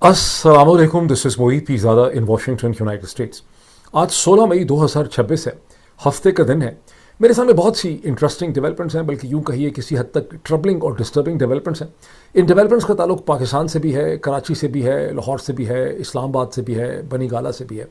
अस्सलामुअलैकुम, this is Moid Pirzada in Washington, United states. आज 16 मई 2026 है, हफ्ते का दिन है। मेरे सामने बहुत सी इंटरेस्टिंग डेवलपमेंट्स हैं, बल्कि यूँ कहिए किसी हद तक ट्रबलिंग और डिस्टर्बिंग डेवलपमेंट्स हैं। इन डेवलपमेंट्स का ताल्लुक पाकिस्तान से भी है, कराची से भी है, लाहौर से भी है, इस्लामाबाद से भी है, बनी गाला से भी है।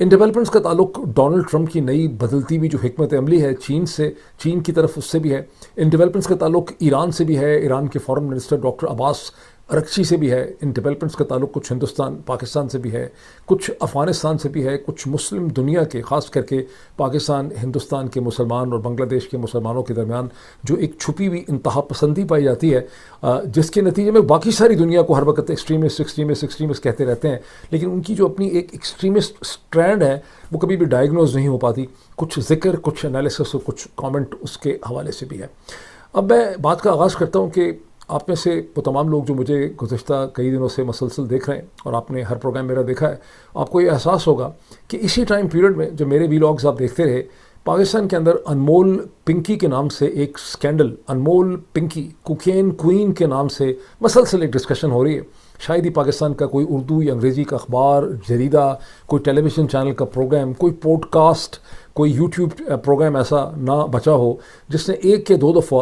इन डेवलपमेंट्स का ताल्लुक डोनाल्ड ट्रंप की नई बदलती हुई जो हिकमत अमली है चीन की तरफ, उससे भी है। इन डेवलपमेंट्स का ताल्लुक ईरान से भी है, ईरान के फॉरेन मिनिस्टर डॉक्टर अब्बास अरक्ची से भी है। इन डेवलपमेंट्स का ताल्लुक कुछ हिंदुस्तान पाकिस्तान से भी है, कुछ अफ़गानिस्तान से भी है, कुछ मुस्लिम दुनिया के, ख़ास करके पाकिस्तान हिंदुस्तान के मुसलमान और बांग्लादेश के मुसलमानों के दरमियान जो एक छुपी हुई इंतहा पसंदी पाई जाती है, जिसके नतीजे में बाकी सारी दुनिया को हर वक्त एक्सट्रीमिस्ट एक्सट्रीमिस्ट एक्सट्रीमिस्ट कहते रहते हैं, लेकिन उनकी जो अपनी एक एक्सट्रीमिस्ट स्ट्रैंड है वो कभी भी डायग्नोज नहीं हो पाती। कुछ जिक्र, कुछ एनालिसिस और कुछ कॉमेंट उसके हवाले से भी है। अब मैं बात का आगाज़ करता हूँ कि आप में से वो तमाम लोग जो मुझे गुज़श्ता कई दिनों से मसलसल देख रहे हैं और आपने हर प्रोग्राम मेरा देखा है, आपको ये एहसास होगा कि इसी टाइम पीरियड में जब मेरे वीलॉग्स आप देखते रहे, पाकिस्तान के अंदर अनमोल पिंकी के नाम से एक स्कैंडल, अनमोल पिंकी कोकेन क्वीन के नाम से मसलसल एक डिस्कशन हो रही है। शायद ही पाकिस्तान का कोई उर्दू या अंग्रेज़ी का अखबार, जरीदा, कोई टेलीविज़न चैनल का प्रोग्राम, कोई पॉडकास्ट, कोई यूट्यूब प्रोग्राम ऐसा ना बचा हो जिसने एक के दो दफ़ा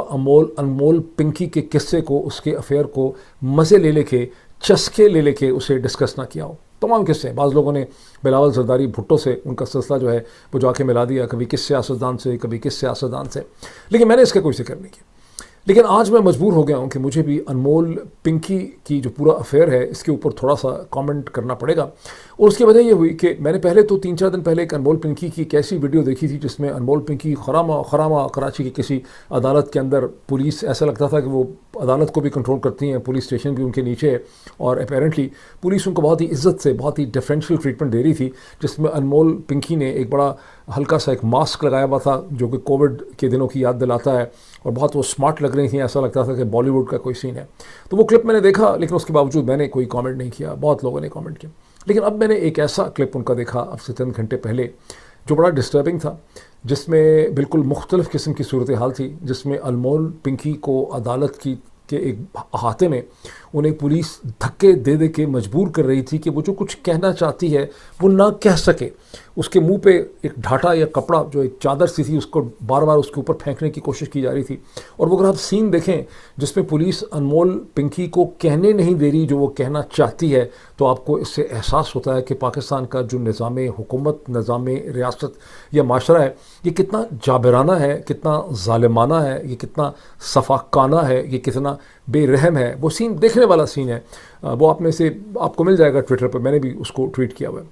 अनमोल पिंकी के किस्से को, उसके अफेयर को मज़े ले लेके, चस्के ले लेके उसे डिस्कस ना किया हो। तमाम किस्से, बाज़ लोगों ने बिलावल जरदारी भुट्टो से उनका सिलसिला जो है वो जाके मिला दिया, कभी किस सियासतदान से, कभी किस सियासतदान से, लेकिन मैंने इसका कोई जिक्र नहीं किया। लेकिन आज मैं मजबूर हो गया हूँ कि मुझे भी अनमोल पिंकी की जो पूरा अफेयर है इसके ऊपर थोड़ा सा कमेंट करना पड़ेगा। और उसकी वजह ये हुई कि मैंने पहले तो 3-4 दिन पहले एक अनमोल पिंकी की एक ऐसी वीडियो देखी थी जिसमें अनमोल पिंकी खरामा कराची की किसी अदालत के अंदर, पुलिस, ऐसा लगता था कि वो अदालत को भी कंट्रोल करती हैं, पुलिस स्टेशन भी उनके नीचे है, और अपेरेंटली पुलिस उनको बहुत ही इज्जत से, बहुत ही डिफरेंशियल ट्रीटमेंट दे रही थी, जिसमें अनमोल पिंकी ने एक बड़ा हल्का सा एक मास्क लगाया हुआ था जो कि कोविड के दिनों की याद दिलाता है, और बहुत वो स्मार्ट लग रही थी, ऐसा लगता था कि बॉलीवुड का कोई सीन है। तो वो क्लिप मैंने देखा, लेकिन उसके बावजूद मैंने कोई कमेंट नहीं किया, बहुत लोगों ने कमेंट किया। लेकिन अब मैंने एक ऐसा क्लिप उनका देखा अब से चंद घंटे पहले जो बड़ा डिस्टर्बिंग था, जिसमें बिल्कुल मुख्तलिफ़ किस्म की सूरत हाल थी, जिसमें अनमोल पिंकी को अदालत के एक अहाते में उन्हें पुलिस धक्के दे दे के मजबूर कर रही थी कि वो जो कुछ कहना चाहती है वो ना कह सके। उसके मुंह पे एक ढाटा या कपड़ा, जो एक चादर सी थी, उसको बार बार उसके ऊपर फेंकने की कोशिश की जा रही थी। और वो अगर आप सीन देखें जिसमें पुलिस अनमोल पिंकी को कहने नहीं दे रही जो वो कहना चाहती है, तो आपको इससे एहसास होता है कि पाकिस्तान का जो निज़ाम हुकूमत, निज़ाम रियासत या माशरा है, ये कितना जाबिराना है, कितना ज़ालिमाना है, ये कितना सफाकाना है, ये कितना बेरहम है। वो सीन देखने वाला सीन है, वो आप में से आपको मिल जाएगा ट्विटर पर, मैंने भी उसको ट्वीट किया हुआ है।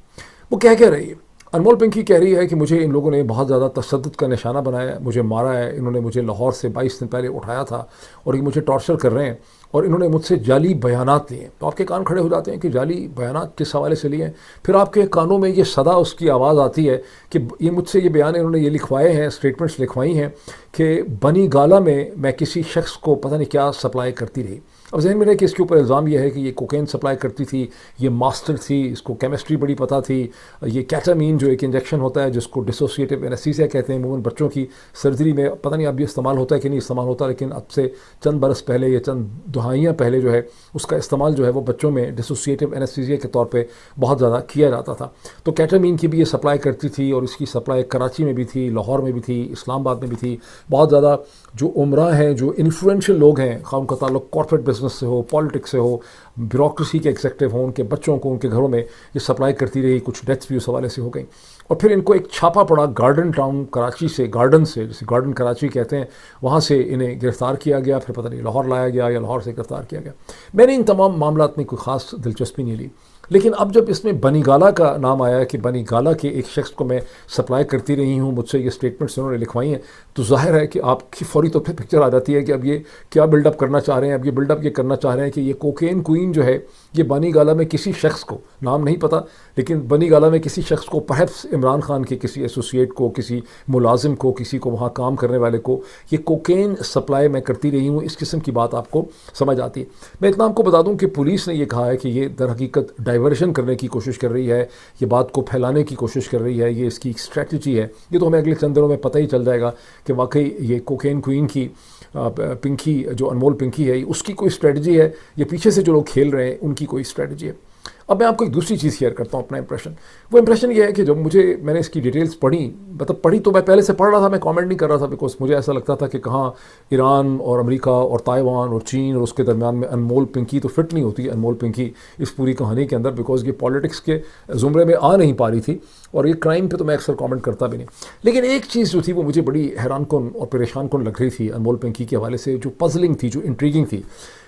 वो क्या रही है, अनमोल पिंकी कह रही है कि मुझे इन लोगों ने बहुत ज़्यादा तशद्दुद का निशाना बनाया है, मुझे मारा है, इन्होंने मुझे लाहौर से 22 दिन पहले उठाया था और ये मुझे टॉर्चर कर रहे हैं, और इन्होंने मुझसे जाली बयानात लिए। तो आपके कान खड़े हो जाते हैं कि जाली बयानात किस हवाले से लिए हैं। फिर आपके कानों में ये सदा उसकी आवाज़ आती है कि ये मुझसे ये बयान इन्होंने ये लिखवाए हैं, स्टेटमेंट्स लिखवाई हैं कि बनी गाला में मैं किसी शख्स को पता नहीं क्या सप्लाई करती रही। अब जहन में रहे कि इसके ऊपर इल्ज़ाम यह है कि ये कोकेन सप्लाई करती थी, ये मास्टर थी, इसको केमिस्ट्री बड़ी पता थी, ये कैटामीन जो एक इंजेक्शन होता है जिसको डिसोसिएटिव एनेस्थीसिया कहते हैं, अमूमन बच्चों की सर्जरी में, पता नहीं अब ये इस्तेमाल होता है कि नहीं इस्तेमाल होता, लेकिन अब से चंद बरस पहले या चंद दहाइयाँ पहले जो है उसका इस्तेमाल जो है वो बच्चों में डिसोसिएटिव एनेस्थीसिया के तौर पर बहुत ज़्यादा किया जाता था। तो कैटामीन की भी ये सप्लाई करती थी, और इसकी सप्लाई कराची में भी थी, लाहौर में भी थी, इस्लामाबाद में भी थी। बहुत ज़्यादा जो उमरा हैं, जो इन्फ्लुएंशियल लोग हैं, खा उनका ताल्लुक कॉर्पोरेट बिजनेस से हो, पॉलिटिक्स से हो, ब्यूरोक्रेसी के एग्जेक्टिव हो, उनके बच्चों को उनके घरों में ये सप्लाई करती रही। कुछ डेथ्स भी उस हवाले से हो गई। और फिर इनको एक छापा पड़ा गार्डन टाउन कराची से, गार्डन से, जिसे गार्डन कराची कहते हैं, वहाँ से इन्हें गिरफ़्तार किया गया। फिर पता नहीं लाहौर लाया गया या लाहौर से गिरफ़्तार किया गया। मैंने इन तमाम मामलात में कोई ख़ास दिलचस्पी नहीं ली, लेकिन अब जब इसमें बनी गाला का नाम आया कि बनी गाला के एक शख्स को मैं सप्लाई करती रही हूँ, मुझसे ये स्टेटमेंट्स उन्होंने लिखवाई हैं, तो जाहिर है कि आपकी फौरी तौर पे पिक्चर आ जाती है कि अब ये क्या बिल्डअप करना चाह रहे हैं। अब ये बिल्डअप ये करना चाह रहे हैं कि ये कोकेन क्वीन जो है ये बनी गाला में किसी शख्स को, नाम नहीं पता, लेकिन बनी गाला में किसी शख्स को, परहैप्स इमरान खान के किसी एसोसिएट को, किसी मुलाजिम को, किसी को वहाँ काम करने वाले को ये कोकेन सप्लाई मैं करती रही हूँ, इस किस्म की बात आपको समझ आती है। मैं इतना आपको बता दूँ कि पुलिस ने ये कहा है कि ये दर हकीकत डाइवर्शन करने की कोशिश कर रही है, ये बात को फैलाने की कोशिश कर रही है, ये इसकी एक स्ट्रैटेजी है। ये तो हमें अगले चंद दिनों में पता ही चल जाएगा कि वाकई ये कोकेन क्वीन की पिंकी, जो अनमोल पिंकी है, उसकी कोई स्ट्रैटेजी है, ये पीछे से जो लोग खेल रहे हैं उनकी कोई स्ट्रैटेजी है। अब मैं आपको एक दूसरी चीज़ शेयर करता हूँ अपना इंप्रेशन। वो इंप्रेशन ये है कि जब मैंने इसकी डिटेल्स पढ़ी, मतलब पढ़ी तो मैं पहले से पढ़ रहा था, मैं कमेंट नहीं कर रहा था, बिकॉज मुझे ऐसा लगता था कि कहाँ ईरान और अमेरिका और ताइवान और चीन और उसके दरमियान में अनमोल पिंकी तो फिट नहीं होती, अनमोल पिंकी इस पूरी कहानी के अंदर, बिकॉज ये पॉलिटिक्स के ज़ुमरे में आ नहीं पा रही थी और ये क्राइम पे तो मैं अक्सर कमेंट करता भी नहीं। लेकिन एक चीज़ जो थी वो मुझे बड़ी हैरान कन और परेशान कन लग रही थी अनमोल पिंकी के हवाले से, जो पजलिंग थी, जो इंट्रीगिंग थी,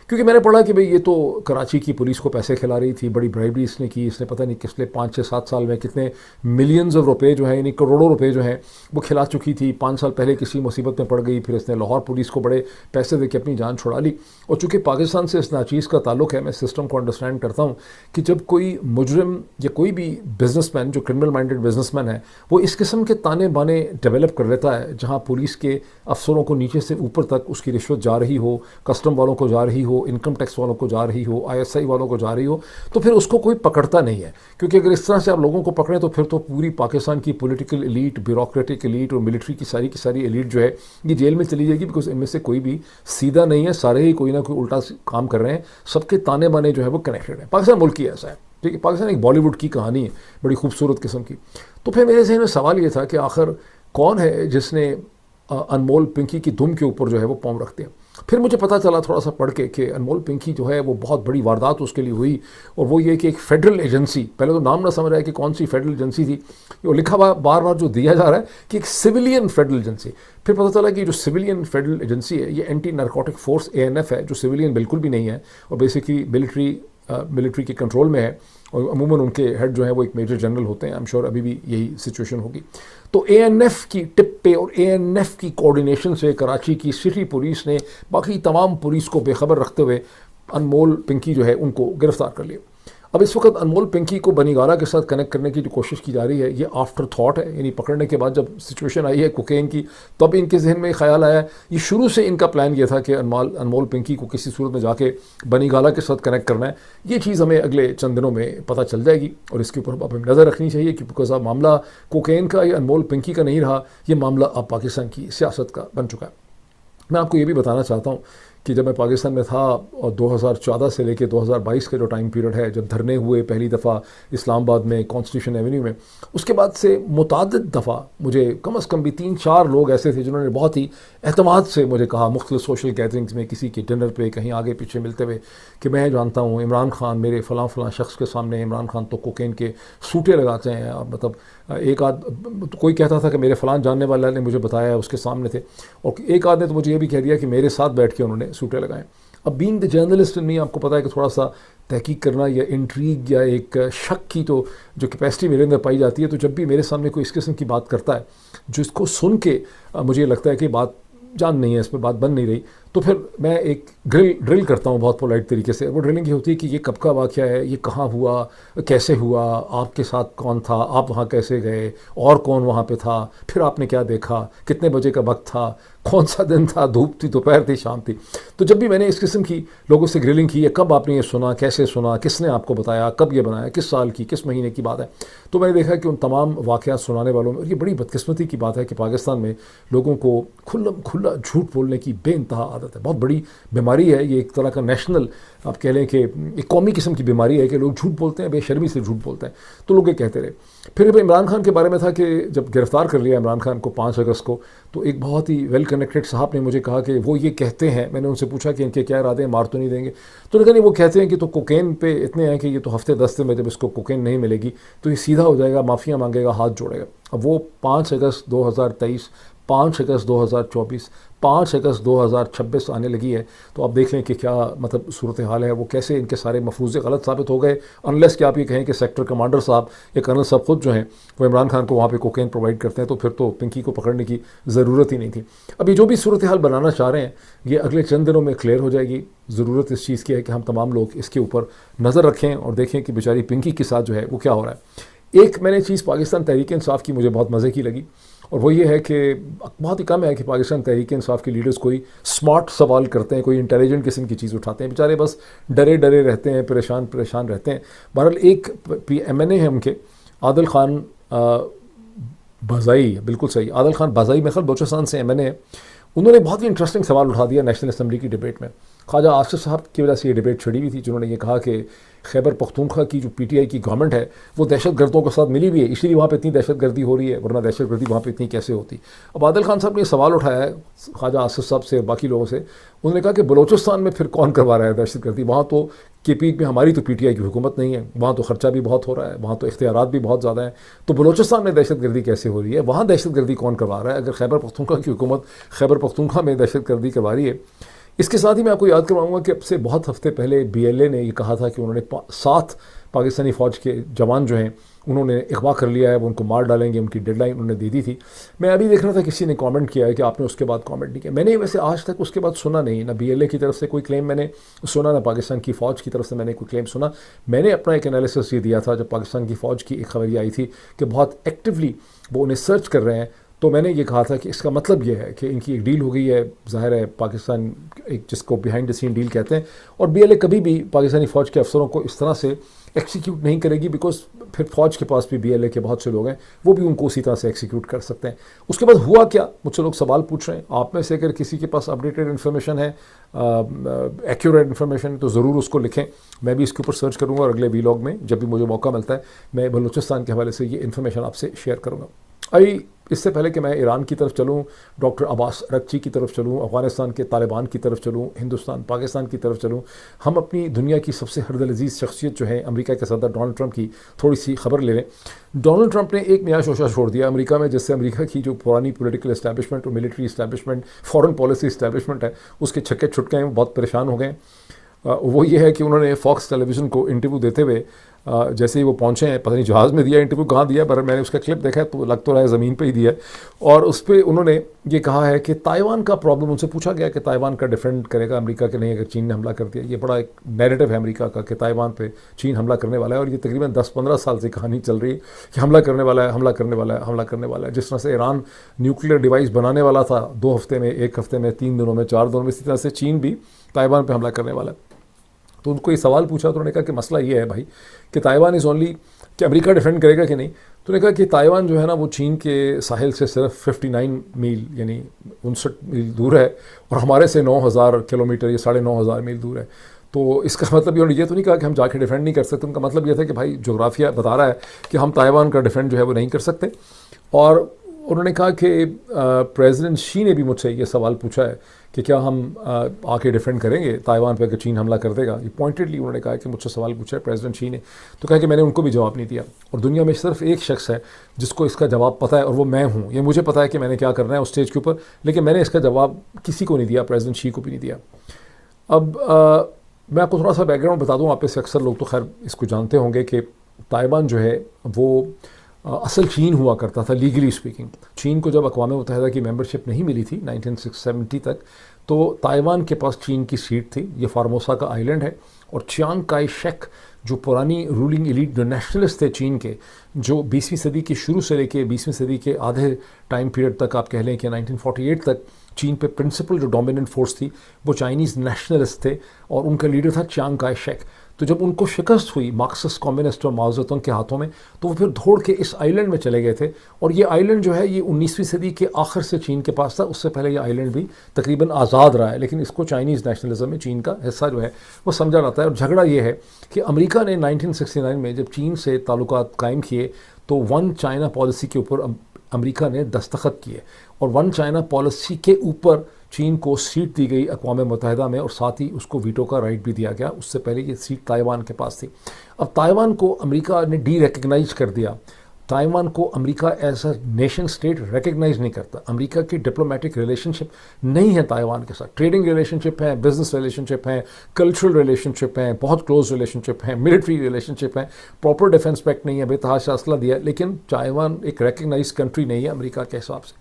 क्योंकि मैंने पढ़ा कि भाई ये तो कराची की पुलिस को पैसे खिला रही थी, बड़ी ब्राइबरी इसने की, इसने पता नहीं पिछले 5 से 7 साल में कितने मिलियंस ऑफ रुपए जो हैं, यानी करोड़ों रुपए जो हैं वो खिला चुकी थी। 5 साल पहले किसी मुसीबत में पड़ गई, फिर इसने लाहौर पुलिस को बड़े पैसे दे के अपनी जान छुड़ा ली। और चूँकि पाकिस्तान से इस नाचीज़ का ताल्लुक है, मैं सिस्टम को अंडरस्टैंड करता हूँ कि जब कोई मुजरिम या कोई भी बिजनेसमैन जो क्रिमिनल माइंडेड बिजनेसमैन है वो इस किस्म के ताने बाने डेवलप कर लेता है, जहाँ पुलिस के अफसरों को नीचे से ऊपर तक उसकी रिश्वत जा रही हो, कस्टम वालों को जा रही हो, इनकम टैक्स वालों को जा रही हो, ISI वालों को जा रही हो, तो फिर उसको कोई पकड़ता नहीं है। क्योंकि अगर इस तरह से आप लोगों को पकड़ें तो फिर तो पूरी पाकिस्तान की पॉलिटिकल एलीट, ब्यूरोक्रेटिक एलीट और मिलिट्री की सारी एलीट जो है ये जेल में चली जाएगी, बिकॉज इनमें से कोई भी सीधा नहीं है, सारे ही कोई ना कोई उल्टा काम कर रहे हैं, सबके ताने बाने जो है वो कनेक्टेड है। पाकिस्तान मुल्क ही ऐसा है, ठीक है, पाकिस्तान एक बॉलीवुड की कहानी है बड़ी खूबसूरत किस्म की। तो फिर मेरे जहन में सवाल ये था कि आखिर कौन है जिसने अनमोल पिंकी की दुम के ऊपर जो है वो पाँव रखते हैं। फिर मुझे पता चला थोड़ा सा पढ़ के कि अनमोल पिंकी जो है वो बहुत बड़ी वारदात उसके लिए हुई, और वो ये कि एक फेडरल एजेंसी, पहले तो नाम ना समझ रहा है कि कौन सी फेडरल एजेंसी थी, वो लिखा हुआ बार बार जो दिया जा रहा है कि एक सिविलियन फेडरल एजेंसी। फिर पता चला कि जो सिविलियन फेडरल एजेंसी है ये एंटी नारकोटिक फोर्स ANF है, जो सिविलियन बिल्कुल भी नहीं है और बेसिकली मिलिट्री के कंट्रोल में है, और अमूमन उनके हेड जो है वो एक मेजर जनरल होते हैं। आई एम श्योर अभी भी यही सिचुएशन होगी। तो ANF की टिप पे और ANF की कोऑर्डिनेशन से कराची की सिटी पुलिस ने बाकी तमाम पुलिस को बेखबर रखते हुए अनमोल पिंकी जो है उनको गिरफ्तार कर लिया। अब इस वक्त अनमोल पिंकी को बनीगाला के साथ कनेक्ट करने की जो कोशिश की जा रही है ये आफ्टर थॉट है, यानी पकड़ने के बाद जब सिचुएशन आई है कोकेन की, तब इनके जहन में ख्याल आया। ये शुरू से इनका प्लान ये था कि अनमोल पिंकी को किसी सूरत में जाके बनीगाला के साथ कनेक्ट करना है। ये चीज़ हमें अगले चंद दिनों में पता चल जाएगी और इसके ऊपर अब हमें नज़र रखनी चाहिए, कि बिकॉज अब मामला कोकेन का या अनमोल पिंकी का नहीं रहा, ये मामला अब पाकिस्तान की सियासत का बन चुका है। मैं आपको ये भी बताना चाहता हूँ कि जब मैं पाकिस्तान में था और 2014 से लेकर 2022 का जो टाइम पीरियड है, जब धरने हुए पहली दफ़ा इस्लामाबाद में कॉन्स्टिट्यूशन एवेन्यू में, उसके बाद से मुतादिद दफ़ा मुझे कम अज़ कम भी 3-4 लोग ऐसे थे जिन्होंने बहुत ही एतमाद से मुझे कहा, मुख्तलिफ सोशल गैदरिंग्स में, किसी के डिनर पे, कहीं आगे पीछे मिलते हुए, कि मैं जानता हूँ इमरान खान, मेरे फ़लाँ शख्स के सामने इमरान खान तो कोकेन के सूटे लगाते हैं। मतलब एक कोई कहता था कि मेरे फ़लाँ जानने वाला ने मुझे बताया, उसके सामने थे, और एक आदमी तो मुझे ये भी कह दिया कि मेरे साथ बैठ के उन्होंने सूटे लगाएं। अब बीइंग द जर्नलिस्ट इन मी, आपको पता है कि थोड़ा सा तहकीक करना या इंट्रीग या एक शक की तो जो कैपेसिटी मेरे अंदर पाई जाती है, तो जब भी मेरे सामने कोई इस किस्म की बात करता है जिसको सुन के मुझे लगता है कि बात जान नहीं है, इस पर बात बन नहीं रही, तो फिर मैं एक ड्रिल करता हूँ बहुत पोलाइट तरीके से। वो ड्रिलिंग ये होती है कि ये कब का वाक़या है, ये कहाँ हुआ, कैसे हुआ, आपके साथ कौन था, आप वहाँ कैसे गए, और कौन वहाँ पे था, फिर आपने क्या देखा, कितने बजे का वक्त था, कौन सा दिन था, धूप थी, दोपहर थी, शाम थी। तो जब भी मैंने इस किस्म की लोगों से ग्रिलिंग की है, कब आपने ये सुना, कैसे सुना, किसने आपको बताया, कब ये बनाया, किस साल की, किस महीने की बात है, तो मैंने देखा कि उन तमाम वाक़यात सुनाने वालों में, और ये बड़ी बदकिस्मती की बात है कि पाकिस्तान में लोगों को खुला झूठ बोलने की बेइंतहा आदत है। बहुत बड़ी बीमारी है ये, एक तरह का नेशनल आप कह लें कि एक कौमी किस्म की बीमारी है कि लोग झूठ बोलते हैं, बेशर्मी से झूठ बोलते हैं। तो लोग ये कहते रहे। फिर इमरान खान के बारे में था कि जब गिरफ़्तार कर लिया इमरान खान को 5 अगस्त को, तो एक बहुत ही वेल कनेक्टेड साहब ने मुझे कहा कि वो ये कहते हैं, मैंने उनसे पूछा कि इनके क्या इरादे हैं, मार तो नहीं देंगे, तो उन्होंने कहा वो कहते हैं कि तो कोकेन पे इतने हैं कि ये तो हफ्ते 10 दिन में जब इसको कोकेन नहीं मिलेगी तो ये सीधा हो जाएगा, माफ़िया मांगेगा, हाथ जोड़ेगा। अब वो 5 अगस्त 2023, 5 अगस्त 2024, 5 अगस्त 2026 आने लगी है, तो आप देख लें कि क्या मतलब सूरत हाल है, वो कैसे इनके सारे मफरूज़े गलत साबित हो गए। अनलेस कि आप ये कहें कि सेक्टर कमांडर साहब या कर्नल साहब खुद जो हैं वो इमरान खान को वहाँ पे कोकेन प्रोवाइड करते हैं, तो फिर तो पिंकी को पकड़ने की ज़रूरत ही नहीं थी। अभी जो भी सूरत हाल बनाना चाह रहे हैं ये अगले चंद दिनों में क्लियर हो जाएगी। ज़रूरत इस चीज़ की है कि हम तमाम लोग इसके ऊपर नज़र रखें और देखें कि बेचारी पिंकी के साथ जो है वो क्या हो रहा है। एक मैंने चीज़ पाकिस्तान तहरीक इंसाफ की मुझे बहुत मज़े की लगी, और वो ये है कि बहुत ही कम है कि पाकिस्तान तहरीक इंसाफ के लीडर्स कोई स्मार्ट सवाल करते हैं, कोई इंटेलिजेंट किस्म की चीज़ उठाते हैं। बेचारे बस डरे रहते हैं, परेशान रहते हैं। बहरहाल एक MNA है उनके, आदिल खान बाज़ाई, बिल्कुल सही, आदिल खान बाज़ाई, मेरे ख्याल बलोचिस्तान से MNA है। उन्होंने बहुत ही इंटरेस्टिंग सवाल उठा दिया नेशनल असम्बली की डिबेट में। ख्वाजा आसिफ साहब की वजह से ये डिबेट छिड़ी हुई थी, जिन्होंने ये कहा कि खैबर पख्तूनख्वा की जो पीटीआई की गवर्नमेंट है वो दहशत गर्दों के साथ मिली हुई है, इसलिए वहाँ पे इतनी दहशत गर्दी हो रही है, वरना दहशत गर्दी वहाँ पे इतनी कैसे होती। अब आदिल खान साहब ने सवाल उठाया है ख्वाजा आसिफ साहब से और बाकी लोगों से, उन्होंने कहा कि बलोचिस्तान में फिर कौन करवा रहा है दहशत गर्दी, वहाँ तो के पीक में हमारी तो पीटीआई की हुकूमत नहीं है, वहाँ तो खर्चा भी बहुत हो रहा है, वहाँ तो इख्तियारात भी बहुत ज़्यादा हैं, तो बलोचिस्तान में दहशत गर्दी कैसे हो रही है, वहाँ दहशत गर्दी कौन करवा रहा है, अगर खैबर पख्तूनख्वा की हुकूमत खैबर पख्तूनख्वा में दहशत गर्दी करवा रही है। इसके साथ ही मैं आपको याद करवाऊंगा कि अब से बहुत हफ्ते पहले बीएलए ने ये कहा था कि उन्होंने 7 पाकिस्तानी फ़ौज के जवान जो हैं उन्होंने अगवा कर लिया है, वो उनको मार डालेंगे, उनकी डेडलाइन उन्होंने दे दी थी। मैं अभी देख रहा था किसी ने कमेंट किया है कि आपने उसके बाद कमेंट नहीं किया। मैंने वैसे आज तक उसके बाद सुना नहीं, ना बीएलए की तरफ से कोई क्लेम मैंने सुना, ना पाकिस्तान की फ़ौज की तरफ से मैंने कोई क्लेम सुना। मैंने अपना एक एनालिसिस ये दिया था जब पाकिस्तान की फ़ौज की एक खबर आई थी कि बहुत एक्टिवली वो उन्हें सर्च कर रहे हैं, तो मैंने ये कहा था कि इसका मतलब ये है कि इनकी एक डील हो गई है, ज़ाहिर है पाकिस्तान एक जिसको बिहाइंड द सीन डील कहते हैं, और बीएलए कभी भी पाकिस्तानी फ़ौज के अफसरों को इस तरह से एक्सिक्यूट नहीं करेगी, बिकॉज फिर फ़ौज के पास भी बीएलए के बहुत से लोग हैं, वो भी उनको उसी तरह से एक्सिक्यूट कर सकते हैं। उसके बाद हुआ क्या, मुझसे लोग सवाल पूछ रहे हैं। आप में से अगर किसी के पास अपडेटेड इन्फॉर्मेशन है, एक्यूरेट इन्फॉर्मेशन, तो ज़रूर उसको लिखें, मैं भी इसके ऊपर सर्च करूँगा और अगले वीलॉग में जब भी मुझे मौका मिलता है मैं बलूचिस्तान के हवाले से ये इन्फॉर्मेशन आपसे शेयर करूँगा। आई इससे पहले कि मैं ईरान की तरफ चलूँ, डॉक्टर अब्बास अरगची की तरफ चलूँ, अफ़गानिस्तान के तालिबान की तरफ चलूँ, हिंदुस्तान पाकिस्तान की तरफ चलूँ, हम अपनी दुनिया की सबसे हरदिल अजीज़ शख्सियत जो है अमेरिका के सदर डोनाल्ड ट्रंप की थोड़ी सी खबर ले लें। डोनाल्ड ट्रंप ने एक नया शोशा छोड़ दिया अमेरिका में, जिससे अमेरिका की जो पुरानी पॉलिटिकल इस्टेब्लिशमेंट और military establishment, foreign policy establishment है, उसके छक्के छुटके हैं, बहुत परेशान हो गए। वो ये है कि उन्होंने फॉक्स टेलीविज़न को इंटरव्यू देते हुए जैसे ही वो पहुँचे हैं, पता नहीं जहाज़ में दिया इंटरव्यू, कहाँ दिया, पर मैंने उसका क्लिप देखा है तो लग तो रहा है ज़मीन पे ही दिया है। और उस पर उन्होंने ये कहा है कि ताइवान का प्रॉब्लम, उनसे पूछा गया कि ताइवान का डिफेंड करेगा अमेरिका के नहीं अगर चीन ने हमला कर दिया। ये बड़ा एक नैरेटिव है अमेरिका का कि ताइवान पे चीन हमला करने वाला है, और ये तकरीबन 10-15 साल से कहानी चल रही है कि हमला करने वाला है, हमला करने वाला है, हमला करने वाला है। जिस तरह से ईरान न्यूक्लियर डिवाइस बनाने वाला था 2 हफ्ते में, 1 हफ्ते में, 3 दिनों में, 4 दिनों में, इसी तरह से चीन भी ताइवान पर हमला करने वाला है। तो उनको ये सवाल पूछा तो उन्होंने कहा कि मसला ये है भाई कि ताइवान इज़ ओनली, कि अमेरिका डिफेंड करेगा कि नहीं। तो उन्होंने कहा कि ताइवान जो है ना वो चीन के साहिल से सिर्फ 59 मील यानी 59 मील दूर है, और हमारे से 9000 किलोमीटर या 9500 मील दूर है। तो इसका मतलब उन्होंने ये तो नहीं कहा कि हम जाके डिफेंड नहीं कर सकते, उनका मतलब ये था कि भाई जोग्राफिया बता रहा है कि हम ताइवान का डिफेंड जो है वो नहीं कर सकते। और उन्होंने कहा कि प्रेसिडेंट शी ने भी मुझसे ये सवाल पूछा है कि क्या हम आके डिफेंड करेंगे ताइवान पे अगर चीन हमला कर देगा। ये पॉइंटेडली उन्होंने कहा कि मुझसे सवाल पूछा है प्रेसिडेंट शी ने, तो कहा कि मैंने उनको भी जवाब नहीं दिया। और दुनिया में सिर्फ एक शख्स है जिसको इसका जवाब पता है, और वो मैं हूँ। ये मुझे पता है कि मैंने क्या करना है उस स्टेज के ऊपर, लेकिन मैंने इसका जवाब किसी को नहीं दिया, प्रेसिडेंट शी को भी नहीं दिया। अब मैं आपको थोड़ा सा बैकग्राउंड बता दूँ, आप इससे अक्सर लोग तो खैर इसको जानते होंगे कि ताइवान जो है वो असल चीन हुआ करता था लीगली स्पीकिंग। चीन को जब अक़वाम मुत्तहिदा की मेंबरशिप नहीं मिली थी 1970 तक, तो ताइवान के पास चीन की सीट थी। ये फार्मोसा का आइलैंड है, और चियांग काई शेक जो पुरानी रूलिंग एलीट, जो नेशनलिस्ट थे चीन के, जो 20वीं सदी के शुरू से लेके 20वीं सदी के आधे टाइम पीरियड तक आप कह लें कि 1948 तक चीन पे प्रिंसिपल जो डोमिनेंट फोर्स थी वो चाइनीज़ नेशनलिस्ट थे, और उनका लीडर था चियांग काई शेक। तो जब उनको शिकस्त हुई मार्क्सिस्ट कम्युनिस्ट और माओ ज़ेडुंग के हाथों में, तो वो फिर दौड़ के इस आइलैंड में चले गए थे। और ये आइलैंड जो है ये 19वीं सदी के आखिर से चीन के पास था, उससे पहले ये आइलैंड भी तकरीबन आज़ाद रहा है, लेकिन इसको चाइनीज़ नेशनलिज्म में चीन का हिस्सा जो है वो समझा जाता है। और झगड़ा ये है कि अमेरिका ने 1969 में जब चीन से ताल्लुकात कायम किए तो वन चाइना पॉलिसी के ऊपर अमेरिका ने दस्तखत किए, और वन चाइना पॉलिसी के ऊपर चीन को सीट दी गई अक़वाम मुत्तहिदा में, और साथ ही उसको वीटो का राइट भी दिया गया। उससे पहले ये सीट ताइवान के पास थी। अब ताइवान को अमेरिका ने डी रिकग्नाइज कर दिया। ताइवान को America as a nation state recognise नहीं करता। अमेरिका की डिप्लोमेटिक रिलेशनशिप नहीं है ताइवान के साथ। ट्रेडिंग रिलेशनशिप है, बिजनेस रिलेशनशिप है, कल्चरल रिलेशनशिप है, बहुत क्लोज रिलेशनशिप है, मिलिट्री रिलेशनशिप है, प्रॉपर डिफेंस पैक्ट नहीं है, बेतहाशा असला दिया, लेकिन ताइवान एक रिकग्नाइज कंट्री नहीं है अमेरिका के हिसाब से।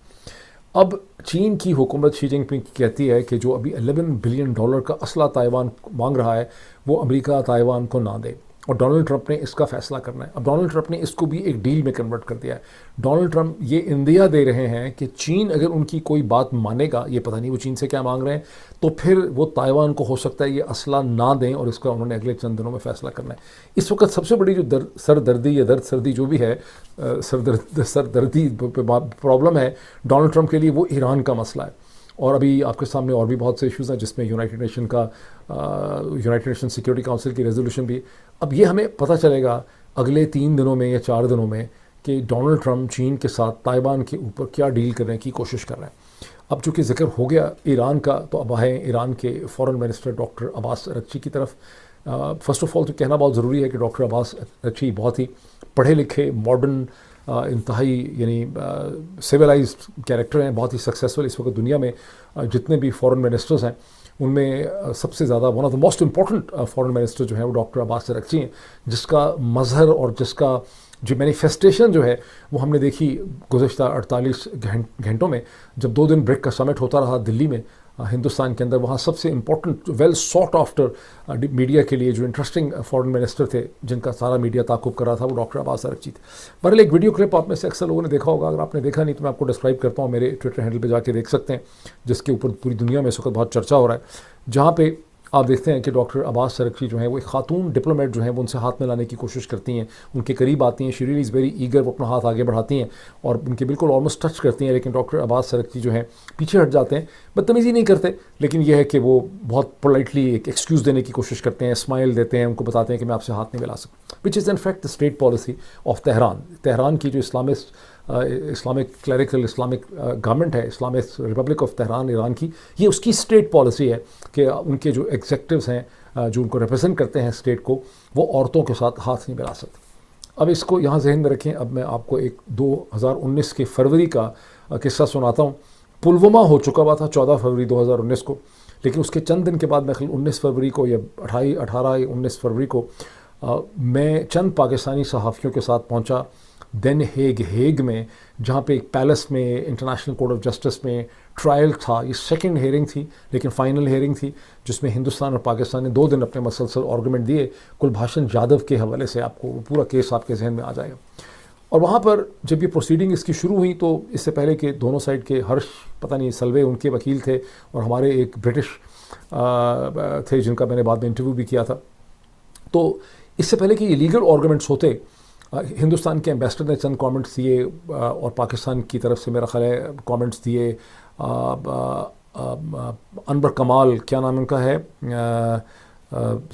अब चीन की हुकूमत शी जिनपिंग कहती है कि जो अभी $11 बिलियन का असला ताइवान मांग रहा है वो अमेरिका ताइवान को ना दे, और डोनाल्ड ट्रंप ने इसका फैसला करना है। अब डोनाल्ड ट्रंप ने इसको भी एक डील में कन्वर्ट कर दिया है। डोनाल्ड ट्रंप ये इंदिया दे रहे हैं कि चीन अगर उनकी कोई बात मानेगा, ये पता नहीं वो चीन से क्या मांग रहे हैं, तो फिर वो ताइवान को हो सकता है ये असला ना दें, और इसका उन्होंने अगले चंद दिनों में फैसला करना है। इस वक्त सबसे बड़ी जो सरदर्दी या दर्द सर्दी जो भी है, सरदर्दी प्रॉब्लम है डोनाल्ड ट्रंप के लिए, वो ईरान का मसला है। और अभी आपके सामने और भी बहुत से इश्यूज़ हैं जिसमें यूनाइटेड नेशन सिक्योरिटी काउंसिल की रेजोल्यूशन भी। अब ये हमें पता चलेगा अगले 3 दिनों में या 4 दिनों में कि डोनाल्ड ट्रंप चीन के साथ ताइवान के ऊपर क्या डील करने की कोशिश कर रहे हैं। अब चूँकि जिक्र हो गया ईरान का, तो अब आए ईरान के फॉरेन मिनिस्टर डॉक्टर अब्बास अरगची की तरफ। फ़र्स्ट ऑफ ऑल तो कहना बहुत ज़रूरी है कि डॉक्टर अब्बास अरगची बहुत ही पढ़े लिखे, मॉडर्न, इंतहाई यानी सिविलाइज्ड कैरेक्टर हैं, बहुत ही सक्सेसफुल। इस वक्त दुनिया में जितने भी फॉरेन मिनिस्टर्स हैं उनमें सबसे ज़्यादा one of the most important foreign minister जो है वो डॉक्टर अब्बास अरगची हैं, जिसका मज़हर और जिसका जो मैनिफेस्टेशन जो है वो हमने देखी गुज़श्ता 48 घंटों में, जब 2 दिन ब्रिक का समिट होता रहा दिल्ली में हिंदुस्तान के अंदर। वहाँ सबसे important well sought after media के लिए जो इंटरेस्टिंग फॉरेन मिनिस्टर थे जिनका सारा मीडिया ताकुब कर रहा था वो डॉक्टर अब्बास अरगची थे। बहरहाल एक वीडियो क्लिप आप में से अक्सर लोगों ने देखा होगा, अगर आपने देखा नहीं तो मैं आपको डिस्क्राइब करता हूँ, मेरे ट्विटर हैंडल पर जाके देख सकते हैं, जिसके ऊपर पूरी दुनिया में इस वक्त बहुत चर्चा हो रहा है। जहाँ पे आप देखते हैं कि डॉक्टर अब्बास अरगची जो है वो एक खातून डिप्लोमेट जो है वो उनसे हाथ मिलाने की कोशिश करती हैं, उनके करीब आती हैं, she really is very eager, वो अपना हाथ आगे बढ़ाती हैं और उनके बिल्कुल ऑलमोस्ट टच करती हैं, लेकिन डॉक्टर अब्बास अरगची जो है पीछे हट जाते हैं, बदतमीज़ी नहीं करते, लेकिन यह है कि वो बहुत पोलाइटली एक एक्सक्यूज़ देने की कोशिश करते हैं, स्माइल देते हैं, उनको बताते हैं कि मैं आपसे हाथ नहीं मिला सकता, which is in fact the state policy of Tehran की जो इस्लामिक क्लरिकल इस्लामिक गवर्नमेंट है, Islamic Republic of Tehran Iran की, ये उसकी स्टेट पॉलिसी है कि उनके जो एग्जेक्टिव्स हैं जो उनको रिप्रेजेंट करते हैं स्टेट को, वो औरतों के साथ हाथ नहीं मिला सकते। अब इसको यहाँ जहन में रखें। अब मैं आपको एक 2019 के फरवरी का किस्सा सुनाता हूँ। पुलवामा हो चुका हुआ था 14 फरवरी 2019 को, लेकिन उसके चंद दिन के बाद मैं 19 फरवरी को या 18 या 19 फरवरी को मैं चंद पाकिस्तानी सहाफ़ियों के साथ पहुँचा देन हेग में, जहाँ पे एक पैलेस में इंटरनेशनल कोर्ट ऑफ जस्टिस में ट्रायल था। ये सेकंड हेयरिंग थी, लेकिन फ़ाइनल हेयरिंग थी, जिसमें हिंदुस्तान और पाकिस्तान ने 2 दिन अपने मसलसल आर्गूमेंट दिए। कुलभूषण जाधव के हवाले से आपको पूरा केस आपके जहन में आ जाएगा। और वहाँ पर जब ये प्रोसीडिंग इसकी शुरू हुई तो इससे पहले कि दोनों साइड के हर्ष पता नहीं सलवे उनके वकील थे और हमारे एक ब्रिटिश थे जिनका मैंने बाद में इंटरव्यू भी किया था। तो इससे पहले कि ये लीगल आर्गूमेंट्स होते, हिंदुस्तान के एम्बेसडर ने चंद कमेंट्स दिए और पाकिस्तान की तरफ से मेरा ख्याल है कमेंट्स दिए। अनवर कमाल, क्या नाम उनका है,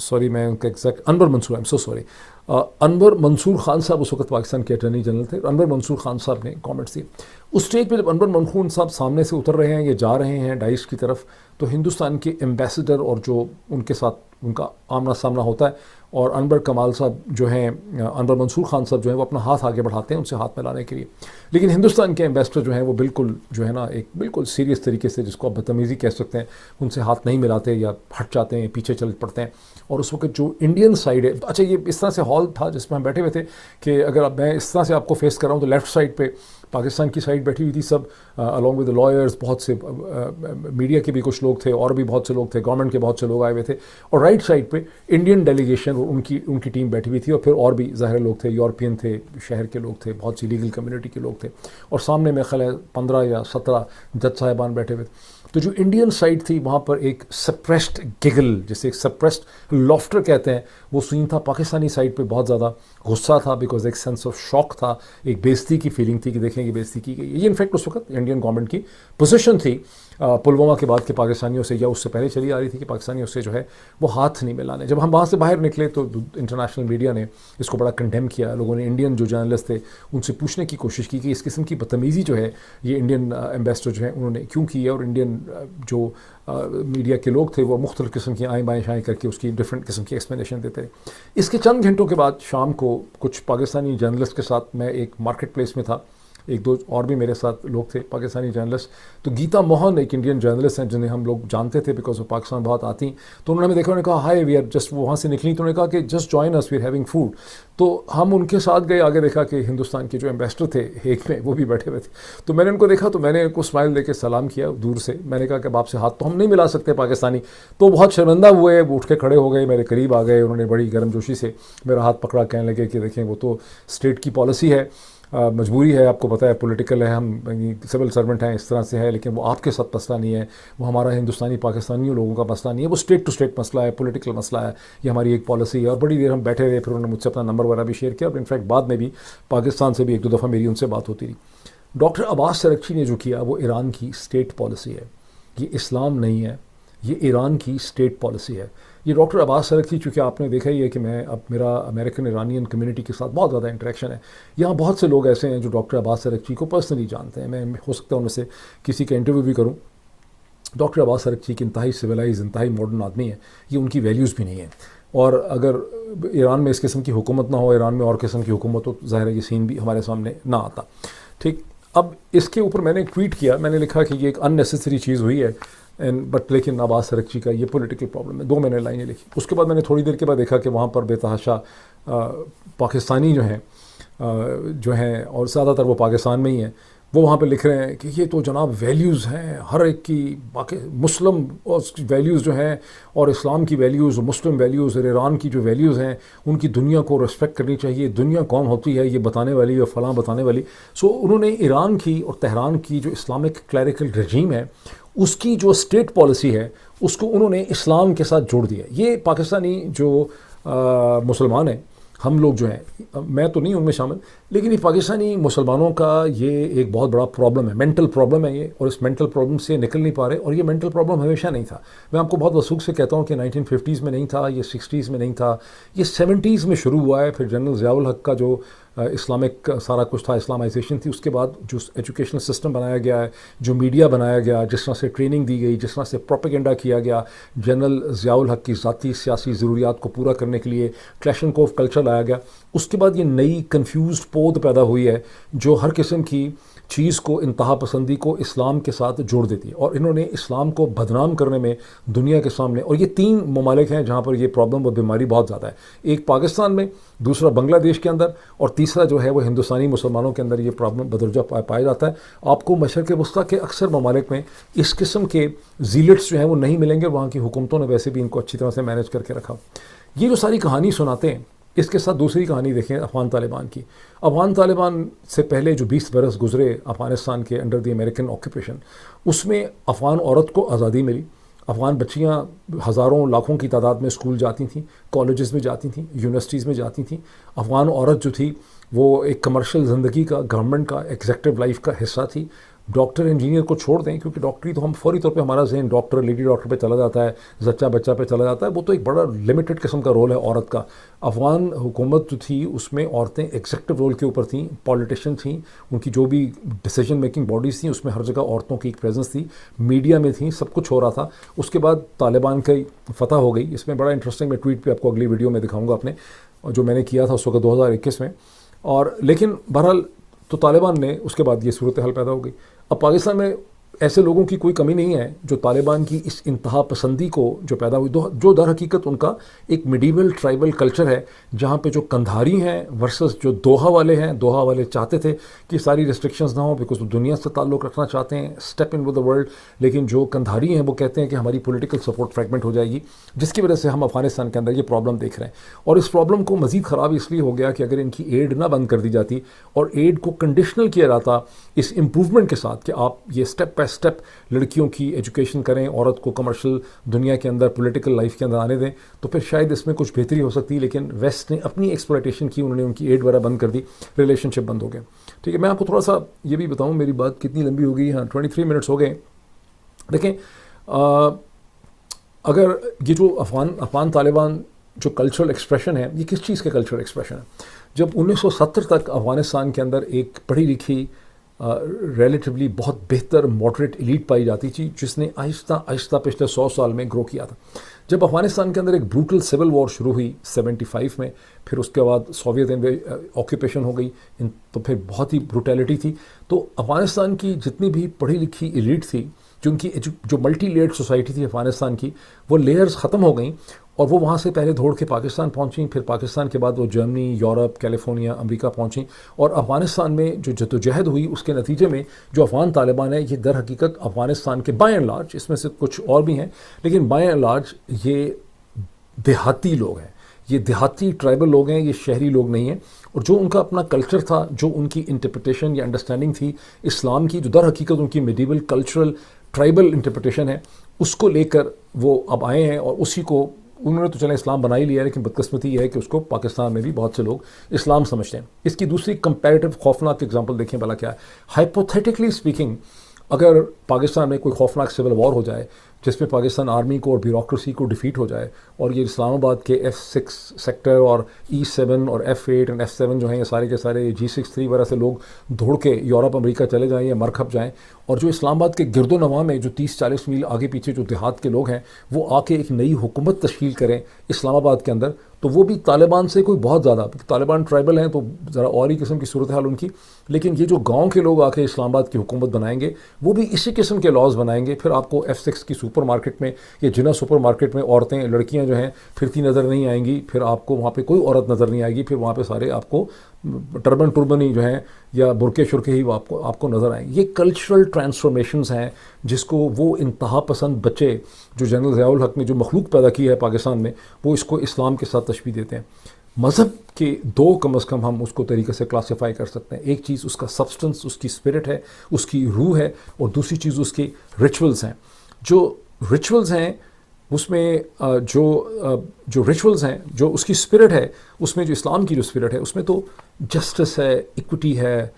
सॉरी मैं उनका exact, Anwar Mansoor, I am so sorry, Anwar Mansoor Khan sahab उस वक्त पाकिस्तान के अटर्नी जनरल थे। अनवर मंसूर खान साहब ने कमेंट्स दिए। उस स्टेज पे जब अनवर मंसूर साहब सामने से उतर रहे हैं, ये जा रहे हैं डाइस की तरफ, तो हिंदुस्तान के एम्बेसडर और जो उनके साथ उनका आमना सामना होता है और अनवर कमाल साहब जो हैं, अनवर मंसूर खान साहब जो हैं, वो अपना हाथ आगे बढ़ाते हैं उनसे हाथ मिलाने के लिए, लेकिन हिंदुस्तान के एम्बेसडर जो हैं वो बिल्कुल जो है ना एक बिल्कुल सीरियस तरीके से, जिसको आप बदतमीज़ी कह सकते हैं, उनसे हाथ नहीं मिलाते या हट जाते हैं, पीछे चल पड़ते हैं। और उस वक्त जो इंडियन साइड है, अच्छा ये इस तरह से हॉल था जिसमें हम बैठे हुए थे कि अगर मैं इस तरह से आपको फेस कर रहा हूँ तो लेफ़्ट साइड पे पाकिस्तान की साइड बैठी हुई थी सब, अलॉन्ग विद द लॉयर्स, बहुत से मीडिया के भी कुछ लोग थे और भी बहुत से लोग थे, गवर्नमेंट के बहुत से लोग आए हुए थे, और राइट साइड पे इंडियन डेलीगेशन उनकी टीम बैठी हुई थी, और फिर और भी ज़ाहिर लोग थे, यूरोपियन थे, शहर के लोग थे, बहुत सी लीगल कम्युनिटी के लोग थे, और सामने में ख्याल है 15 या 17 जज साहिबान बैठे हुए थे। तो जो इंडियन साइड थी वहाँ पर एक सप्रेस्ड गिगल, जिसे एक सप्रेस्ड लॉफ्टर कहते हैं, वो सीन था। पाकिस्तानी साइड पे बहुत ज़्यादा गुस्सा था, बिकॉज एक सेंस ऑफ शॉक था, एक बेइज्जती की फीलिंग थी कि देखें ये बेइज्जती की गई। ये इनफैक्ट उस वक्त इंडियन गवर्नमेंट की पोजीशन थी पुलवामा के बाद के पाकिस्तानियों से, या उससे पहले चली आ रही थी कि पाकिस्तानियों से जो है वो हाथ नहीं मिलाने। जब हम वहाँ से बाहर निकले तो इंटरनेशनल मीडिया ने इसको बड़ा कंडेम किया। लोगों ने इंडियन जो जर्नलिस्ट थे उनसे पूछने की कोशिश की कि इस किस्म की बदतमीज़ी जो है ये इंडियन एम्बेसडर जो है उन्होंने क्यों की है, और इंडियन जो मीडिया के लोग थे वो मुख्तलिफ़ किस्म की आएँ बाएँ शाएँ करके उसकी डिफरेंट किस्म की एक्सप्लेनेशन देते रहे। इसके चंद घंटों के बाद शाम को कुछ पाकिस्तानी जर्नलिस्ट के साथ मैं एक मार्केट प्लेस में था, एक दो और भी मेरे साथ लोग थे पाकिस्तानी जर्नलिस्ट। तो गीता मोहन एक इंडियन जर्नलिस्ट हैं जिन्हें हम लोग जानते थे बिकॉज वो पाकिस्तान बहुत आती, तो उन्होंने हमें देखा, उन्होंने कहा हाय वी आर जस्ट, वो वहाँ से निकली तो उन्होंने कहा कि just join us we are having food. तो हम उनके साथ गए, आगे देखा कि हिंदुस्तान के जो एम्बेसडर थे हेग में वो भी बैठे हुए थे। तो मैंने उनको देखा, तो मैंने उनको स्माइल देके सलाम किया दूर से। मैंने कहा कि अब आपसे हाथ तो हम नहीं मिला सकते पाकिस्तानी। तो बहुत शर्मिंदा हुए, वो उठ के खड़े हो गए, मेरे करीब आ गए, उन्होंने बड़ी गर्मजोशी से मेरा हाथ पकड़ा, कहने लगे कि देखें वो तो स्टेट की पॉलिसी है, मजबूरी है, आपको पता है पॉलिटिकल है, हम सिविल सर्वेंट हैं, इस तरह से है, लेकिन वो आपके साथ मसला नहीं है, वो हमारा हिंदुस्तानी पाकिस्तानियों लोगों का मसला नहीं है, वो स्टेट टू स्टेट मसला है, पॉलिटिकल मसला है, ये हमारी एक पॉलिसी है। और बड़ी देर हम बैठे रहे, फिर उन्होंने मुझसे अपना नंबर वगैरह भी शेयर किया, और इनफैक्ट बाद में भी पाकिस्तान से भी एक दो दफ़ा मेरी उनसे बात होती रही। डॉक्टर अब्बास अरगची ने जो किया वो ईरान की स्टेट पॉलिसी है। ये इस्लाम नहीं है, ये ईरान की स्टेट पॉलिसी है। ये डॉक्टर अब्बास अरगची, चूँकि आपने देखा ही है कि मैं अब मेरा अमेरिकन ईरानियन कम्युनिटी के साथ बहुत ज़्यादा इंटरेक्शन है। यहाँ बहुत से लोग ऐसे हैं जो डॉक्टर अब्बास अरगची को पर्सनली जानते हैं। मैं हो सकता है उनमें से किसी का इंटरव्यू भी करूँ। डॉक्टर अब्बास अरगची एक इंतहाई सिविलाइज, इंतहाई मॉडर्न आदमी है। ये उनकी वैल्यूज़ भी नहीं है। और अगर ईरान में इस किस्म की हुकूमत ना हो, ईरान में और किस्म की हुकूमत हो, तो ज़ाहिर है ये सीन भी हमारे सामने ना आता। ठीक, अब इसके ऊपर मैंने एक ट्वीट किया, मैंने लिखा कि ये एक अननेसेसरी चीज़ हुई है बट लेकिन अब्बास अरगची का ये पॉलिटिकल प्रॉब्लम है। 2 मैंने लाइनें लिखी। उसके बाद मैंने थोड़ी देर के बाद देखा कि वहाँ पर बेतहाशा पाकिस्तानी जो हैं और ज़्यादातर वो पाकिस्तान में ही हैं, वो वहाँ पे लिख रहे हैं कि ये तो जनाब वैल्यूज़ हैं हर एक की, बाकी मुस्लिम वैल्यूज़ जो हैं और इस्लाम की वैल्यूज़, मुस्लिम वैल्यूज़ और ईरान की जो वैल्यूज़ हैं उनकी दुनिया को रिस्पेक्ट करनी चाहिए। दुनिया कौन होती है ये बताने वाली और फलां बताने वाली। सो उन्होंने ईरान की और तेहरान की जो इस्लामिक क्लैरिकल रजीम है उसकी जो स्टेट पॉलिसी है उसको उन्होंने इस्लाम के साथ जोड़ दिया। ये पाकिस्तानी जो मुसलमान हैं, हम लोग जो हैं, मैं तो नहीं उनमें शामिल, लेकिन ये पाकिस्तानी मुसलमानों का ये एक बहुत बड़ा प्रॉब्लम है, मेंटल प्रॉब्लम है ये, और इस मेंटल प्रॉब्लम से निकल नहीं पा रहे। और ये मेंटल प्रॉब्लम हमेशा नहीं था। मैं आपको बहुत वसूख से कहता हूँ कि 1950s में नहीं था, ये 60s में नहीं था, ये 70s में शुरू हुआ है। फिर जनरल ज़ियाउल हक का जो इस्लामिक सारा कुछ था, इस्लामाइजेशन थी, उसके बाद जो एजुकेशनल सिस्टम बनाया गया है, जो मीडिया बनाया गया, जिस तरह से ट्रेनिंग दी गई, जिस तरह से प्रोपेगेंडा किया गया, जनरल ज़ियाउल हक की ज़ाती सियासी ज़रूरियात को पूरा करने के लिए क्लैशनकोफ कल्चर लाया गया। उसके बाद ये नई कन्फ्यूज़ पौध पैदा हुई है जो हर किस्म की चीज़ को, इंतहा पसंदी को इस्लाम के साथ जोड़ देती है। और इन्होंने इस्लाम को बदनाम करने में दुनिया के सामने, और ये 3 ममालिक हैं जहाँ पर ये प्रॉब्लम और बीमारी बहुत ज़्यादा है। एक पाकिस्तान में, दूसरा बांग्लादेश के अंदर, और तीसरा जो है वो हिंदुस्तानी मुसलमानों के अंदर ये प्रॉब्लम बदरजा पाया जाता है। आपको मशरक़ वस्ता के अक्सर ममालिक में इस किस्म के ज़ीलट्स जो हैं वो नहीं मिलेंगे। वहाँ की हुकूमतों ने वैसे भी इनको अच्छी तरह से मैनेज करके रखा। ये जो सारी कहानी सुनाते हैं, इसके साथ दूसरी कहानी देखें अफ़गान तालिबान की। अफ़गान तालिबान से पहले जो 20 बरस गुजरे अफ़गानिस्तान के अंडर द अमेरिकन ऑक्यूपेशन, उसमें अफ़गान औरत को आज़ादी मिली। अफ़गान बच्चियाँ हज़ारों लाखों की तादाद में स्कूल जाती थीं, कॉलेजेस में जाती थीं, यूनिवर्सिटीज़ में जाती थीं। अफ़गान औरत जो थी वो एक कमर्शियल ज़िंदगी का, गवर्नमेंट का, एग्जेक्टिव लाइफ का हिस्सा थी। डॉक्टर इंजीनियर को छोड़ दें, क्योंकि डॉक्टरी तो हम फौरी तौर पे हमारा जहन डॉक्टर, लेडी डॉक्टर पे चला जाता है, जच्चा बच्चा पे चला जाता है। वो तो एक बड़ा लिमिटेड किस्म का रोल है औरत का। अफ़गान हुकूमत जो थी उसमें औरतें एग्जेक्टिव रोल के ऊपर थीं, पॉलिटिशियन थीं, उनकी जो भी डिसीजन मेकिंग बॉडीज़ थी उसमें हर जगह औरतों की एक प्रेजेंस थी, मीडिया में थी, सब कुछ हो रहा था। उसके बाद तालिबान की फतह हो गई। इसमें बड़ा इंटरेस्टिंग, मैं ट्वीट पर आपको अगली वीडियो में दिखाऊँगा अपने, जो मैंने किया था उस वक्त 2021 में। और लेकिन बहरहाल तो तालिबान ने, उसके बाद ये सूरत हाल पैदा हो गई। अब पाकिस्तान में ऐसे लोगों की कोई कमी नहीं है जो तालिबान की इस इंतहा पसंदी को जो पैदा हुई, जो दर हकीकत उनका एक मिडीवल ट्राइबल कल्चर है, जहाँ पे जो कंधारी हैं वर्सेस जो दोहा वाले हैं। दोहा वाले चाहते थे कि सारी रिस्ट्रिक्शंस ना हो, बिकॉज वो दुनिया से ताल्लुक़ रखना चाहते हैं, step in with the world. लेकिन जो कंधारी हैं वो कहते हैं कि हमारी पॉलिटिकल सपोर्ट फ्रैगमेंट हो जाएगी, जिसकी वजह से हम अफगानिस्तान के अंदर ये प्रॉब्लम देख रहे हैं। और इस प्रॉब्लम को मज़ीद ख़राब इसलिए हो गया कि अगर इनकी एड ना बंद कर दी जाती और एड को कंडीशनल किया जाता इस इम्प्रूवमेंट के साथ कि आप ये स्टेप बाय स्टेप लड़कियों की एजुकेशन करें, औरत को कमर्शियल दुनिया के अंदर, पॉलिटिकल लाइफ के अंदर आने दें, तो फिर शायद इसमें कुछ बेहतरी हो सकती है। लेकिन वेस्ट ने अपनी एक्सप्लॉयटेशन की, उन्होंने उनकी एड वगैरह बंद कर दी, रिलेशनशिप बंद हो गया। ठीक है, मैं आपको थोड़ा सा ये भी बताऊँ, मेरी बात कितनी लंबी हो गई। हाँ, 23 मिनट्स हो गए। देखें, अगर ये जो अफ़गान तालिबान जो कल्चरल एक्सप्रेशन है, ये किस चीज़ का कल्चरल एक्सप्रेशन है? जब 1970 तक अफ़गानिस्तान के अंदर एक पढ़ी लिखी रिलेटिवली बहुत बेहतर मॉडरेट एलीट पाई जाती थी, जिसने आहिस्ता आहिस्ता पिछले 100 साल में ग्रो किया था। जब अफ़गानिस्तान के अंदर एक ब्रूटल सिविल वॉर शुरू हुई 75 में, फिर उसके बाद सोवियत ऑक्यूपेशन हो गई, तो फिर बहुत ही ब्रूटैलिटी थी। तो अफ़गानिस्तान की जितनी भी पढ़ी लिखी एलीट थी, जो मल्टी लेयर्ड सोसाइटी थी अफ़गानिस्तान की, वो लेयर्स ख़त्म हो गई और वो वहाँ से पहले दौड़ के पाकिस्तान पहुँची, फिर पाकिस्तान के बाद वो जर्मनी, यूरोप, कैलिफोर्निया, अमेरिका पहुँची। और अफ़गानिस्तान में जो जद्दोजहद हुई, उसके नतीजे में जो अफ़गान तालिबान है, ये दर हकीकत अफ़गानिस्तान के बाय एंड लार्ज, इसमें से कुछ और भी हैं, लेकिन बाय एंड लार्ज ये देहाती लोग हैं, ये देहाती ट्राइबल लोग हैं, ये शहरी लोग नहीं हैं। और जो उनका अपना कल्चर था, जो उनकी इंटरप्रिटेशन या अंडरस्टैंडिंग थी इस्लाम की, जो दर हकीकत उनकी मिडीवल कल्चरल ट्राइबल इंटरप्रिटेशन है, उसको लेकर वो अब आए हैं। और उसी को उन्होंने तो चले इस्लाम बना ही लिया है, लेकिन बदकिस्मती ये है कि उसको पाकिस्तान में भी बहुत से लोग इस्लाम समझते हैं। इसकी दूसरी कंपैरेटिव खौफनाक एग्जांपल देखें भला क्या है। हाइपोथेटिकली स्पीकिंग, अगर पाकिस्तान में कोई खौफनाक सिविल वॉर हो जाए जिसमें पाकिस्तान आर्मी को और ब्यूरोक्रेसी को डिफीट हो जाए और ये इस्लामाबाद के F6 सेक्टर और E7 और F8 और F7 जो हैं ये सारे के सारे G63 वगैरह से लोग दौड़ के यूरोप अमेरिका चले जाएं या मर खप जाएं, और जो इस्लामाबाद के गिरदो नवा में जो 30-40 मील आगे पीछे जो देहात के लोग हैं वो आके एक नई हुकूमत तश्कील करें इस्लामाबाद के अंदर, तो वो भी तालिबान से कोई बहुत ज़्यादा, तालिबान ट्राइबल हैं तो ज़रा और ही किस्म की सूरत हाल उनकी, लेकिन ये जो गांव के लोग आके इस्लामाबाद की हुकूमत बनाएंगे वो भी इसी किस्म के लॉज बनाएंगे। फिर आपको F6 की सुपर मार्केट में या जिना सुपर मार्केट में औरतें लड़कियां जो हैं फिरती नज़र नहीं आएंगी, फिर आपको वहाँ पे कोई औरत नज़र नहीं आएगी, फिर वहाँ पे सारे आपको टर्बन टुर्बन ही जो हैं या बुरके शुरके ही आपको नज़र आएंगे। ये कल्चरल ट्रांसफॉर्मेशंस हैं जिसको वो इंतहा पसंद बच्चे जो जनरल ज़ियाउल हक ने जो मखलूक पैदा की है पाकिस्तान में, वो इसको इस्लाम के साथ तशबीह देते हैं। मज़हब के दो कम अज़ कम हम उसको तरीके से क्लासीफाई कर सकते हैं, एक चीज़ उसका सब्सटेंस, उसकी स्पिरिट है, उसकी रूह है, और दूसरी चीज़ उसके रिचुअल्स हैं। जो रिचुअल्स हैं उसमें जो रिचुअल्स हैं, जो उसकी स्पिरिट है, उसमें जो इस्लाम की जो स्पिरिट है उसमें तो जस्टिस है, इक्विटी है,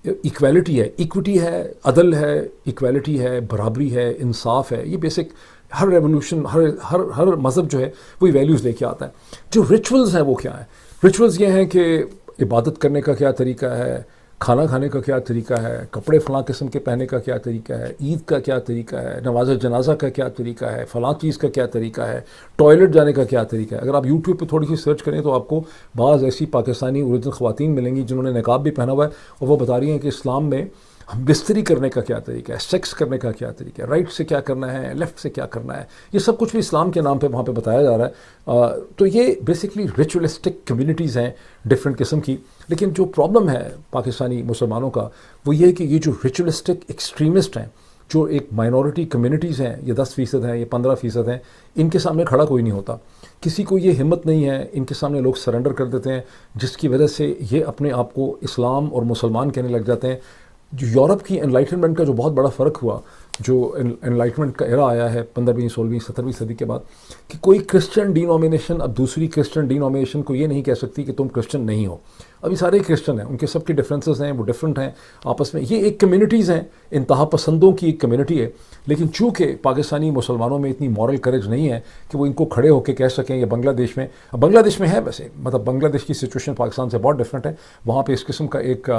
इक्वालिटी है, इक्विटी है, अदल है, इक्वालिटी है, बराबरी है, इंसाफ है। ये बेसिक हर रेवोल्यूशन, हर मज़हब जो है वही वैल्यूज़ लेके आता है। जो रिचुअल्स हैं वो क्या है? रिचुअल्स ये हैं कि इबादत करने का क्या तरीका है, खाना खाने का क्या तरीका है, कपड़े फ़लाँ किस्म के पहनने का क्या तरीका है, ईद का क्या तरीका है, नमाज जनाजा का क्या तरीका है, फ़लाँ चीज़ का क्या तरीका है, टॉयलेट जाने का क्या तरीका है। अगर आप यूट्यूब पे थोड़ी सी सर्च करें तो आपको बाज़ ऐसी पाकिस्तानी ओरिजिनल ख़वातीन मिलेंगी जिन्होंने निकाब भी पहना हुआ है और वो बता रही हैं कि इस्लाम में बिस्तरी करने का क्या तरीका है, सेक्स करने का क्या तरीका है, राइट से क्या करना है, लेफ़्ट से क्या करना है, ये सब कुछ भी इस्लाम के नाम पे वहाँ पे बताया जा रहा है। तो ये बेसिकली रिचुअलिस्टिक कम्युनिटीज़ हैं डिफरेंट किस्म की। लेकिन जो प्रॉब्लम है पाकिस्तानी मुसलमानों का वो ये है कि ये जो रिचुअलिस्टिक एक्सट्रीमिस्ट हैं, जो एक माइनॉरिटी कम्युनिटीज़ हैं, ये 10% हैं, ये 15% हैं, इनके सामने खड़ा कोई नहीं होता। किसी को ये हिम्मत नहीं है, इनके सामने लोग सरेंडर कर देते हैं, जिसकी वजह से ये अपने आप को इस्लाम और मुसलमान कहने लग जाते हैं। जो यूरोप की एनलाइटनमेंट का जो बहुत बड़ा फ़र्क हुआ, जो एनलाइटमेंट का एरा आया है 15वीं 16वीं 17वीं सदी के बाद, कि कोई क्रिश्चियन डिनोमिनेशन अब दूसरी क्रिश्चियन डिनोमिनेशन को ये नहीं कह सकती कि तुम क्रिश्चियन नहीं हो। अभी सारे क्रिश्चियन हैं, उनके सबके डिफरेंसेस हैं, वो डिफरेंट हैं आपस में। ये एक कम्युनिटीज़ हैं, इंतहा पसंदों की एक कम्युनिटी है। लेकिन चूँकि पाकिस्तानी मुसलमानों में इतनी मॉरल करेज नहीं है कि वो इनको खड़े होकर कह सकें, या बांग्लादेश में है वैसे, मतलब बांग्लादेश की सिचुएशन पाकिस्तान से बहुत डिफरेंट है। वहाँ पे इस किस्म का एक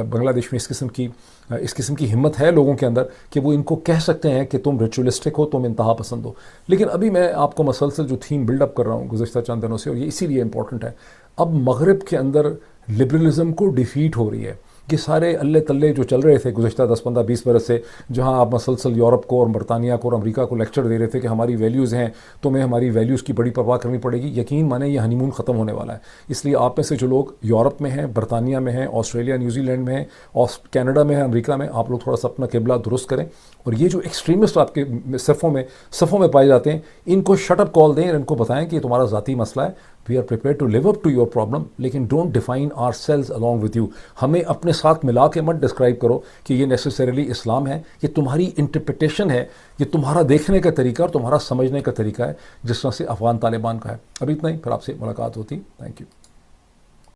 बांग्लादेश में इस किस्म की हिम्मत है लोगों के अंदर कि वो इनको कह सकते हैं कि तुम रिचुअलिस्टिक हो, तुम इंतहा पसंद हो। लेकिन अभी मैं आपको मसलसल जो थीम बिल्डअप कर रहा हूँ गुज़श्ता चंद दिनों से, और ये इसीलिए इंपॉर्टेंट है, अब मगरिब के अंदर लिबरलिज़म को डिफीट हो रही है। कि सारे अल्ले तल्ले जो चल रहे थे गुज़श्ता 10, 15, 20 बरस से, जहाँ आप मसलसल यूरोप को और बरतानिया को और अमेरिका को लेक्चर दे रहे थे कि हमारी वैल्यूज़ हैं, तुम्हें हमारी वैल्यूज़ की बड़ी परवाह करनी पड़ेगी, यकीन माने ये हनीमून ख़त्म होने वाला है। इसलिए आप में से जो लोग यूरोप में हैं, बरतानिया में हैं, ऑस्ट्रेलिया न्यूजीलैंड में हैं, कनाडा में है, अमेरिका में, आप लोग थोड़ा सा अपना किबला दुरुस्त करें। और ये जो एक्सट्रीमिस्ट आपके सफ़ों में पाए जाते हैं, इनको शटअप कॉल दें और इनको बताएं कि तुम्हारा ज़ाती मसला है, we are prepare to live up to your problem, लेकिन don't define our selves along with you. हमें अपने साथ मिला के मत डिस्क्राइब करो कि ये नेसेसरीली इस्लाम है। ये तुम्हारी इंटरप्रिटेशन है, ये तुम्हारा देखने का तरीका और तुम्हारा समझने का तरीका है, जिस तरह से अफगान तालिबान का है। अभी इतना ही, फिर आपसे मुलाकात होती। Thank you.